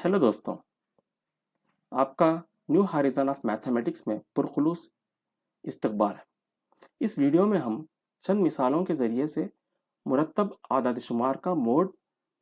Hello दोस्तों, आपका new हारिज़न of mathematics में पुरखुलूस इस्तकबाल है। इस वीडियो में हम चंद मिसालों के ज़रिए से मुरत्तब आदाद शुमार का मोड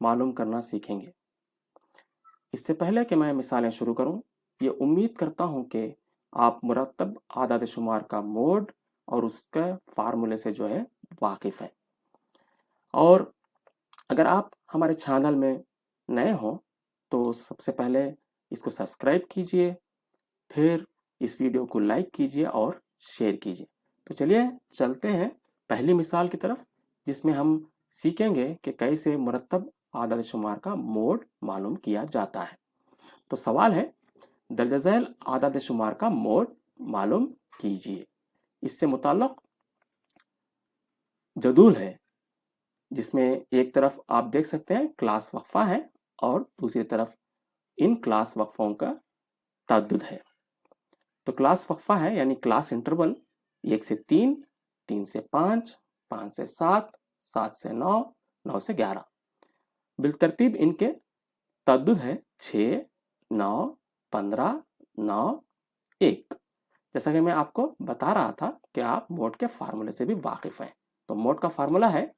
मालूम करना सीखेंगे। इससे पहले कि मैं मिसालें शुरू करूं, ये उम्मीद करता हूं कि आप मुरत्तब आदाद शुमार का मोड और उसके फार्मूले से जो है वाकिफ़ हैं। और अगर आप हमारे चैनल में नए हों तो सबसे पहले इसको सब्सक्राइब कीजिए, फिर इस वीडियो को लाइक कीजिए और शेयर कीजिए। तो चलिए चलते हैं पहली मिसाल की तरफ, जिसमें हम सीखेंगे कि कैसे मुरत्तब आदाद शुमार का मोड मालूम किया जाता है। तो सवाल है, दर्ज झैल आदाद शुमार का मोड मालूम कीजिए। इससे मुताल्लिक़ जदूल है, जिसमें एक तरफ आप देख सकते हैं क्लास वक्फा है और दूसरी तरफ इन क्लास वक्फों का तअद्दुद है। तो क्लास वक्फा है यानी क्लास इंटरवल 1 से 3, 3 से 5, 5 से 7, 7 से 9, 9 से 11। बिलतरतीब इनके तअद्दुद है 6, 9, 15, 9, 1। जैसा कि मैं आपको बता रहा था कि आप मोड के फार्मूले से भी वाकिफ हैं। तो मोड का फार्मूला है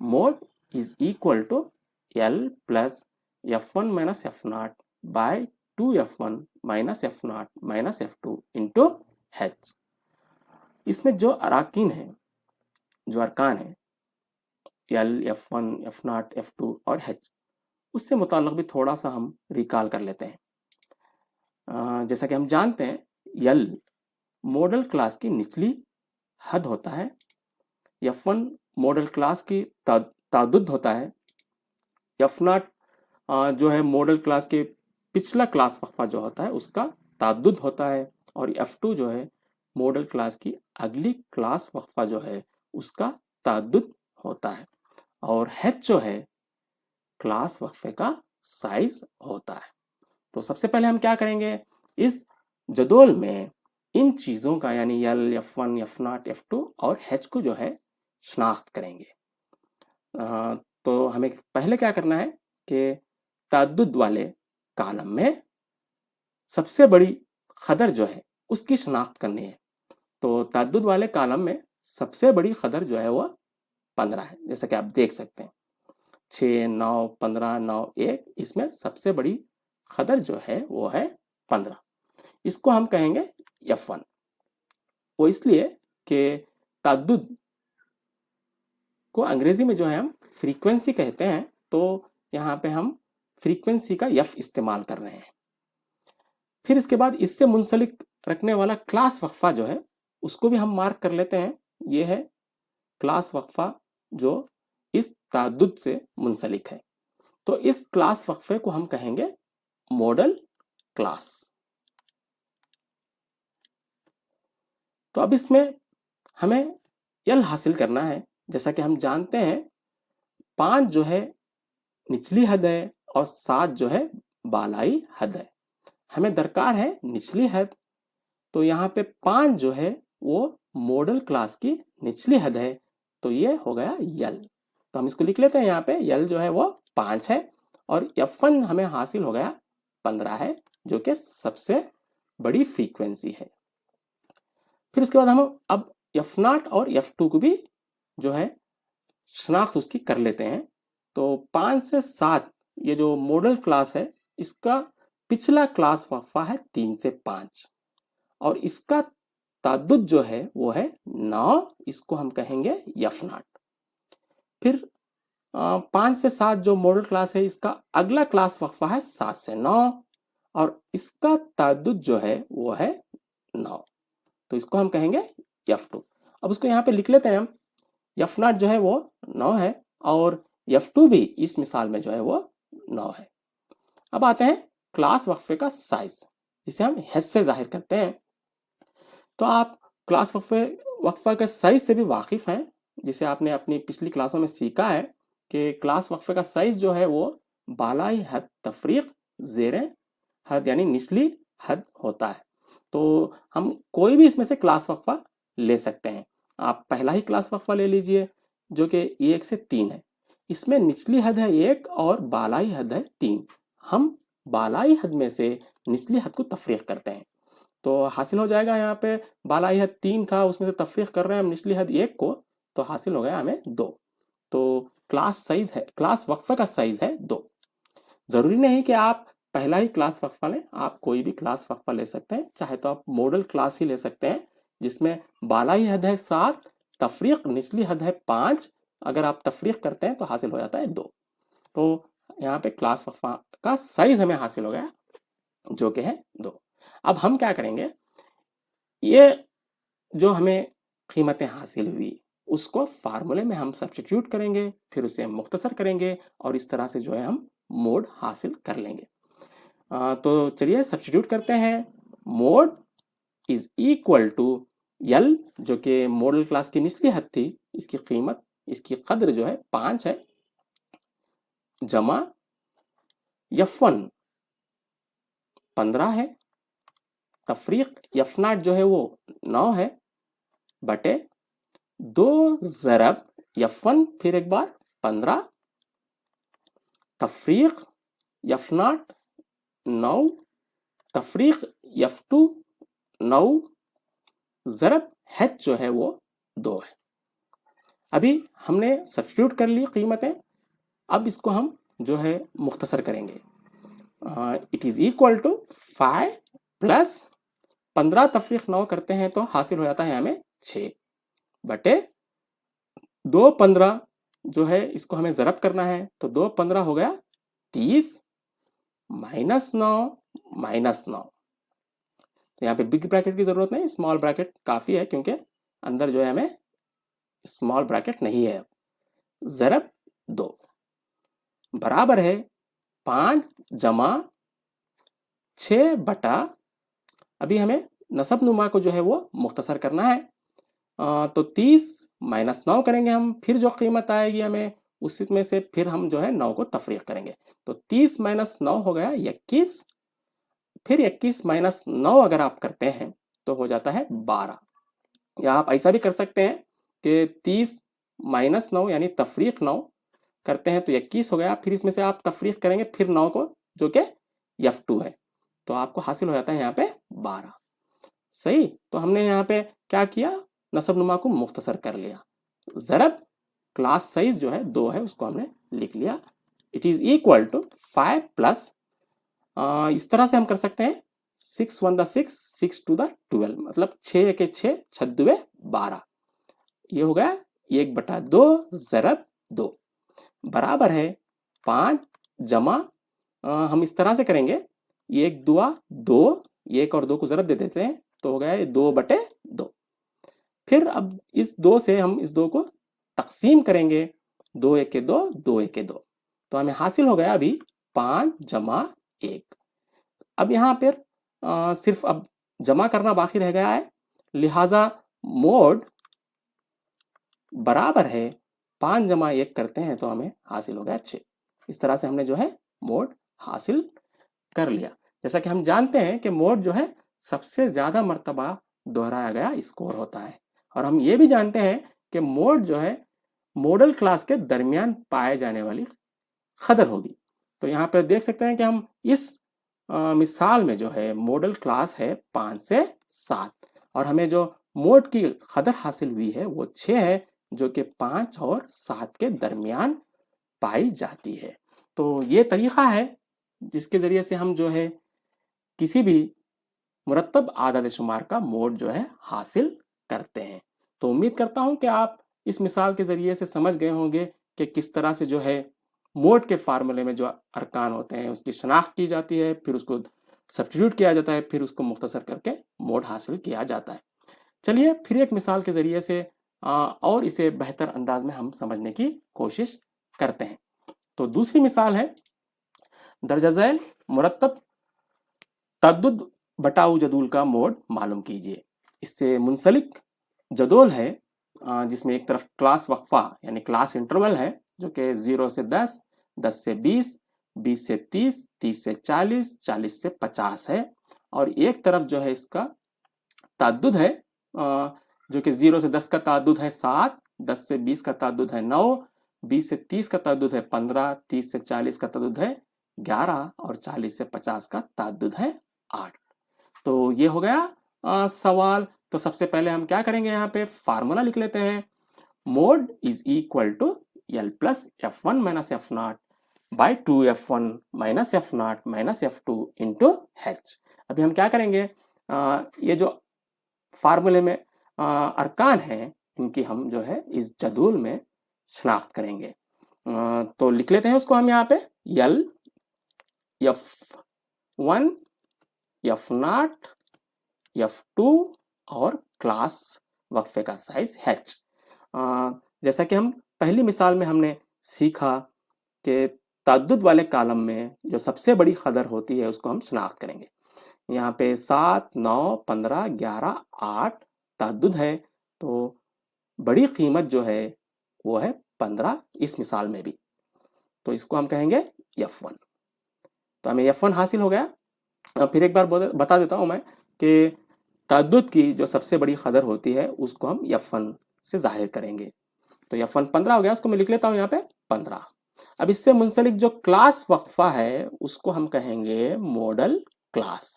mode is equal to L plus F1 minus F0 by 2F1 minus F0 minus F2 into H। इसमें जो अराकीन है, जो अरकान है L, F1, F0, F2 और H, उससे मुताल्लिक़ भी थोड़ा सा हम रिकॉल कर लेते हैं। जैसा कि हम जानते हैं L मॉडल क्लास की निचली हद होता है, F1 मॉडल क्लास की तादुद होता है, F0 जो है मॉडल क्लास के पिछला क्लास वक्फा जो होता है उसका तादुद होता है, और F2 जो है मॉडल क्लास की अगली क्लास वक्फा जो है उसका तादुद होता है, और H जो है क्लास वक्फे का साइज होता है। तो सबसे पहले हम क्या करेंगे, इस जदोल में इन चीज़ों का यानी L, F1, F0, F2 और H को जो है शनाख्त करेंगे। तो हमें पहले क्या करना है कि ताद्दुद वाले कॉलम में सबसे बड़ी खदर जो है उसकी शनाख्त करनी है। तो ताद्दुद वाले कॉलम में सबसे बड़ी खदर जो है वो 15 है, जैसा कि आप देख सकते हैं 6, 9, 15, 9, 1। इसमें सबसे बड़ी खदर जो है वो है 15। इसको हम कहेंगे F1। वो इसलिए कि ताद्दुद को अंग्रेजी में जो है हम फ्रीक्वेंसी कहते हैं, तो यहाँ पे हम फ्रीक्वेंसी का F इस्तेमाल कर रहे हैं। फिर इसके बाद इससे मुंसलिक रखने वाला क्लास वक्फा जो है उसको भी हम मार्क कर लेते हैं। ये है क्लास वक्फा जो इस ताद्दुद से मुंसलिक है। तो इस क्लास वक्फे को हम कहेंगे मॉडल क्लास। तो अब इसमें हमें L हासिल करना है। जैसा कि हम जानते हैं 5 जो है निचली हद है और 7 जो है बालाई हद है। हमें दरकार है निचली हद, तो यहाँ पे 5 जो है वो मॉडल क्लास की निचली हद है, तो ये हो गया L। तो हम इसको लिख लेते हैं, यहाँ पे L जो है वो 5 है और F1 हमें हासिल हो गया 15 है, जो कि सबसे बड़ी फ्रीक्वेंसी है। फिर उसके बाद हम अब F0 और F2 को भी जो है शनाख्त उसकी कर लेते हैं। तो 5 से 7 ये जो मॉडल क्लास है इसका पिछला क्लास वक्फा है 3 से 5 और इसका ताद्दुद जो है वो है 9। इसको हम कहेंगे F0। फिर 5 से 7 जो मॉडल क्लास है इसका अगला क्लास वक्फा है 7 से 9 और इसका ताद्दुद जो है वो है 9, तो इसको हम कहेंगे F2। अब उसको यहाँ पे लिख लेते हैं हम। F0 जो है वो 9 है और F2 भी इस मिसाल में जो है वो 9 है। अब आते हैं क्लास वक्फे का साइज, जिसे हम H से जाहिर करते हैं। तो आप क्लास वक्फे के साइज से भी वाकिफ हैं, जिसे आपने अपनी पिछली क्लासों में सीखा है कि क्लास वक्फे का साइज जो है वो बालाई हद तफरीक ज़ेरे हद यानी निचली हद होता है। तो हम कोई भी इसमें से क्लास वक्फा ले सकते हैं। आप पहला ही क्लास वक्फा ले लीजिए जो कि 1 से 3 है। इसमें निचली हद है 1 और बालाई हद है 3। हम بالائی حد میں سے نچلی حد کو تفریق کرتے ہیں. تو حاصل ہو جائے گا یہاں پہ بالائی حد 3 تھا، اس میں سے تفریق کر رہے ہیں ہم نچلی حد 1 کو، تو حاصل ہو گیا ہمیں 2. تو کلاس وقفہ کا سائز ہے 2. ضروری نہیں کہ آپ پہلا ہی کلاس وقفہ لیں، آپ کوئی بھی کلاس وقفہ لے سکتے ہیں. چاہے تو آپ ماڈل کلاس ہی لے سکتے ہیں جس میں بالائی حد ہے 7، تفریق نچلی حد ہے 5. اگر آپ تفریق کرتے ہیں تو حاصل ہو جاتا ہے 2. تو یہاں پہ کلاس وقفہ کا سائز ہمیں حاصل ہو گیا جو کہ ہے 2. اب ہم کیا کریں گے، یہ جو ہمیں قیمتیں حاصل ہوئی اس کو فارمولے میں ہم سبسٹیٹیوٹ کریں گے، پھر اسے مختصر کریں گے اور اس طرح سے جو ہے ہم موڈ حاصل کر لیں گے. تو چلیے سبسٹیٹیوٹ کرتے ہیں. موڈ از ایکول ٹو یل، جو کہ ماڈل کلاس کی نچلی حد تھی، اس کی قیمت، اس کی قدر جو ہے 5 ہے، جمع F1 15 ہے، تفریق F0 جو ہے وہ 9 ہے، بٹے 2 ضرب F1 پھر ایک بار 15، تفریق F0 9، تفریق F2 9 ضرب H جو ہے وہ 2 ہے. ابھی ہم نے سبسٹیٹیوٹ کر لی قیمتیں، اب اس کو ہم جو ہے مختصر کریں گے. It is equal to 5 plus 15 تفریق 9 کرتے ہیں تو حاصل ہو جاتا ہے ہمیں 6، بٹے 2 15 جو ہے اس کو ہمیں ضرب کرنا ہے، تو 2 15 ہو گیا 30 مائنس 9 مائنس 9. تو یہاں پہ بگ بریکٹ کی ضرورت نہیں، اسمال بریکٹ کافی ہے کیونکہ اندر جو ہے ہمیں اسمال بریکٹ نہیں ہے. ضرب 2 برابر ہے 5 جمع 6 بٹا، ابھی ہمیں نسب نما کو جو ہے وہ مختصر کرنا ہے. تو 30 مائنس 9 کریں گے ہم، پھر جو قیمت آئے گی ہمیں اس میں سے پھر ہم جو ہے 9 کو تفریق کریں گے. تو 30 مائنس 9 ہو گیا 21، پھر 21 مائنس 9 اگر آپ کرتے ہیں تو ہو جاتا ہے 12. یا آپ ایسا بھی کر سکتے ہیں کہ 30 مائنس 9 یعنی تفریق 9 کرتے ہیں تو 21 ہو گیا، پھر اس میں سے آپ تفریق کریں گے پھر 9 کو جو کہ F2 ہے، تو آپ کو حاصل ہو جاتا ہے یہاں پہ 12. صحیح. تو ہم نے یہاں پہ کیا کیا، نسب نما کو مختصر کر لیا. ضرب کلاس سائز جو ہے 2 ہے اس کو ہم نے لکھ لیا. It is equal to 5 plus, اس طرح سے ہم کر سکتے ہیں 6 1 دا 6 6 2 دا 12، مطلب 6 کے 6 6 2 12، یہ ہو گیا 1/2 ضرب 2 برابر ہے 5 جمع، ہم اس طرح سے کریں گے 1 2 2، 1 اور 2 کو ضرب دے دیتے ہیں تو ہو گیا 2/2. پھر اب اس 2 سے ہم اس 2 کو تقسیم کریں گے، 2 1 2 2 1 2، تو ہمیں حاصل ہو گیا ابھی 5 جمع 1. اب یہاں پر صرف اب جمع کرنا باقی رہ گیا ہے، لہذا موڈ برابر ہے 5 جمع 1 کرتے ہیں تو ہمیں حاصل ہو گیا 6. اس طرح سے ہم نے جو ہے موڈ حاصل کر لیا. جیسا کہ ہم جانتے ہیں کہ موڈ جو ہے سب سے زیادہ مرتبہ دہرایا گیا اسکور ہوتا ہے، اور ہم یہ بھی جانتے ہیں کہ موڈ جو ہے ماڈل کلاس کے درمیان پائے جانے والی قدر ہوگی. تو یہاں پہ دیکھ سکتے ہیں کہ ہم اس مثال میں جو ہے ماڈل کلاس ہے 5 سے 7، اور ہمیں جو موڈ کی قدر حاصل ہوئی ہے وہ 6 ہے، جو کہ 5 اور 7 کے درمیان پائی جاتی ہے. تو یہ طریقہ ہے جس کے ذریعے سے ہم جو ہے کسی بھی مرتب اعداد شمار کا موڈ جو ہے حاصل کرتے ہیں. تو امید کرتا ہوں کہ آپ اس مثال کے ذریعے سے سمجھ گئے ہوں گے کہ کس طرح سے جو ہے موڈ کے فارمولے میں جو ارکان ہوتے ہیں اس کی شناخت کی جاتی ہے، پھر اس کو سبسٹیٹیوٹ کیا جاتا ہے، پھر اس کو مختصر کر کے موڈ حاصل کیا جاتا ہے. چلیے پھر ایک مثال کے ذریعے سے اور اسے بہتر انداز میں ہم سمجھنے کی کوشش کرتے ہیں. تو دوسری مثال ہے درجہ ذیل مرتب تعدد بٹاؤ جدول کا موڈ معلوم کیجیے. اس سے منسلک جدول ہے جس میں ایک طرف کلاس وقفہ یعنی کلاس انٹرول ہے جو کہ 0 سے 10 10 سے 20 20 سے 30 30 سے 40 40 سے 50 ہے، اور ایک طرف جو ہے اس کا تعدد ہے جو کہ 0 سے 10 کا تعدد ہے 7، 10 سے 20 کا تعدد ہے 9، 20 سے 30 کا تعدد ہے 15، 30 سے 40 کا تعدد ہے 11 और 40 से 50 का ताद्दुद है 8। तो ये हो गया सवाल। तो सबसे पहले हम क्या करेंगे, यहाँ पे फार्मूला लिख लेते हैं। Mode is equal to L plus F1 minus F0 by 2F1 minus F0 minus F2 into H। अभी हम क्या करेंगे, ये जो फार्मूले में अरकान हैं, इनकी हम जो है इस जदूल में शनाख्त करेंगे। तो लिख लेते हैं उसको हम यहाँ पे, L F1 F0 F2 और क्लास वक्फे का साइज H। जैसा कि हम पहली मिसाल में हमने सीखा कि ताद्दुद वाले कॉलम में जो सबसे बड़ी कदर होती है उसको हम शनाख्त करेंगे। यहाँ पे 7, 9, 15, 11, 8 ताद्दुद है, तो बड़ी कीमत जो है वो है 15 इस मिसाल में भी। तो इसको हम कहेंगे F1। तो हमें F1 हासिल हो गया। फिर एक बार बता देता हूँ मैं कि ताद्दुद की जो सबसे बड़ी कदर होती है उसको हम F1 से जाहिर करेंगे। तो F1 15 हो गया, उसको मैं लिख लेता हूँ यहाँ पे 15। अब इससे मुंसलिक जो क्लास वक्फा है उसको हम कहेंगे मॉडल क्लास।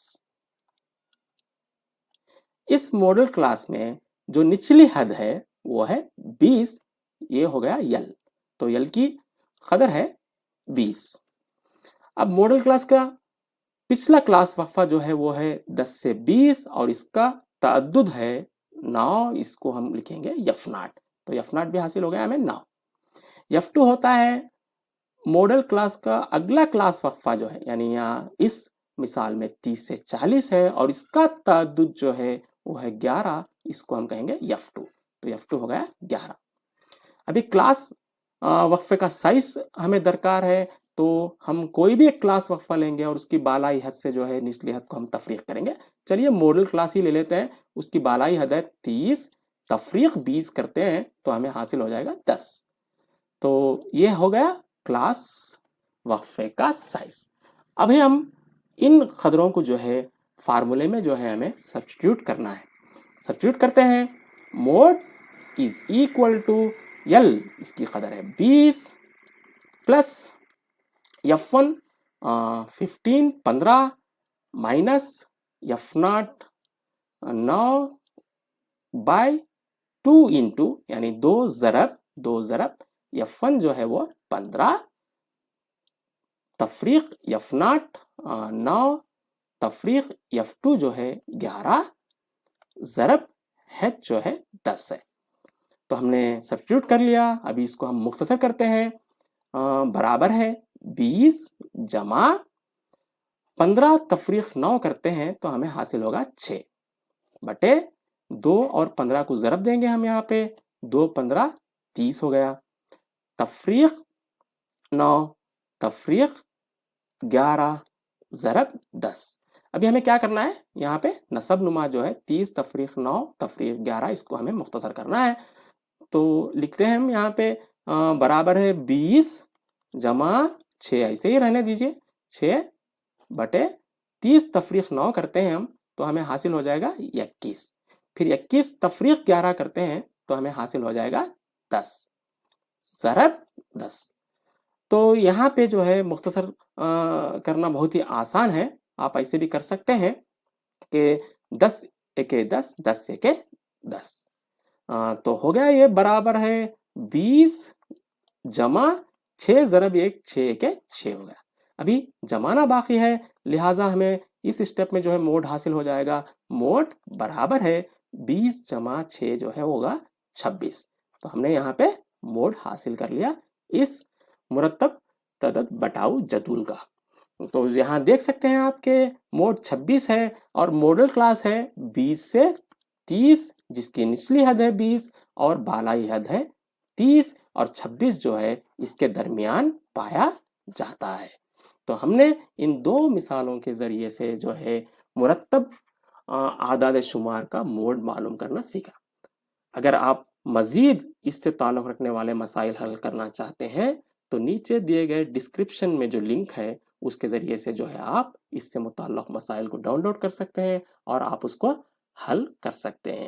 इस मॉडल क्लास में जो निचली हद है वो है 20। ये हो गया यल, तो यल की कदर है 20। अब मॉडल क्लास का पिछला क्लास वक्फा जो है वो है 10 से 20 और इसका ताद्दुद है 9। इसको हम लिखेंगे F0। तो F0 भी हासिल हो गया हमें 9। F2 होता है मॉडल क्लास का अगला क्लास वक्फा जो है, यानी यहाँ इस मिसाल में 30 से 40 है और इसका ताद्दुद जो है वो है 11। इसको हम कहेंगे F2। तो F2 हो गया 11। अभी क्लास वक्फे का साइज हमें दरकार है, तो हम कोई भी एक क्लास वक्फा लेंगे और उसकी बालाई हद से जो है निचली हद को हम तफरीक करेंगे। चलिए मॉडल क्लास ही ले लेते हैं, उसकी बालाई हद है 30, तफरीक 20 करते हैं तो हमें हासिल हो जाएगा 10। तो ये हो गया क्लास वक्फे का साइज। अभी हम इन कदरों को जो है फार्मूले में जो है हमें सब्स्टिट्यूट करना है। सब्स्टिट्यूट करते हैं। Mode is equal to L, इसकी कदर है 20 plus F1 15 minus F0 9 bye 2 into, यानी 2 ज़रब F1 जो है वो 15 तफरीक F0 9 तफरीक F2 जो है 11 ज़रब H जो है 10 है। तो हमने सब्स्टिट्यूट कर लिया। अभी इसको हम मुख्तसर करते हैं। बराबर है 20 जमा 15 तफरीक 9 करते हैं तो हमें हासिल होगा 6 बटे 2 और 15 को ज़रब देंगे हम यहाँ पे, 2 15 30 हो गया। तफरीक 9 तफरीक 11 ज़रब 10। अभी हमें क्या करना है, यहाँ पे नसब नुमा जो है 30 तफरीक 9 तफरीक 11, इसको हमें मुख्तसर करना है। तो लिखते हैं हम यहाँ पे बराबर है 20 जमा 6, ऐसे ही रहने दीजिए, 6 बटे 30 तफरीक 9 करते हैं हम तो हमें हासिल हो जाएगा 21। फिर 21 तफरीक 11 करते हैं तो हमें हासिल हो जाएगा 10 ज़रब 10। तो यहाँ पे जो है मुख्तसर करना बहुत ही आसान है। आप ऐसे भी कर सकते हैं कि 10 एके 10, 10 एके 10। तो हो गया, ये बराबर है 20 जमा 6 ज़रब 1, 6 के 6 हो गया। अभी जमाना बाकी है, लिहाजा हमें इस स्टेप में जो है मोड हासिल हो जाएगा। मोड बराबर है 20 जमा 6 जो है होगा 26। तो हमने यहाँ पे मोड हासिल कर लिया इस मुरत्तब तदद बटाऊ जदूल का। तो यहाँ देख सकते हैं आपके मोड 26 है और मॉडल क्लास है 20 से 30, जिसकी निचली हद है 20 और बालाई हद है 30 और 26 जो है इसके दरमियान पाया जाता है। तो हमने इन दो मिसालों के ज़रिए से जो है मुरत्तब आदाद शुमार का मोड मालूम करना सीखा। अगर आप मज़ीद इससे ताल्लुक़ रखने वाले मसाइल हल करना चाहते हैं तो नीचे दिए गए डिस्क्रिप्शन में जो लिंक है उसके ज़रिए से जो है आप इससे मुताल्लिक़ मसाइल को डाउनलोड कर सकते हैं और आप उसको हल कर सकते हैं।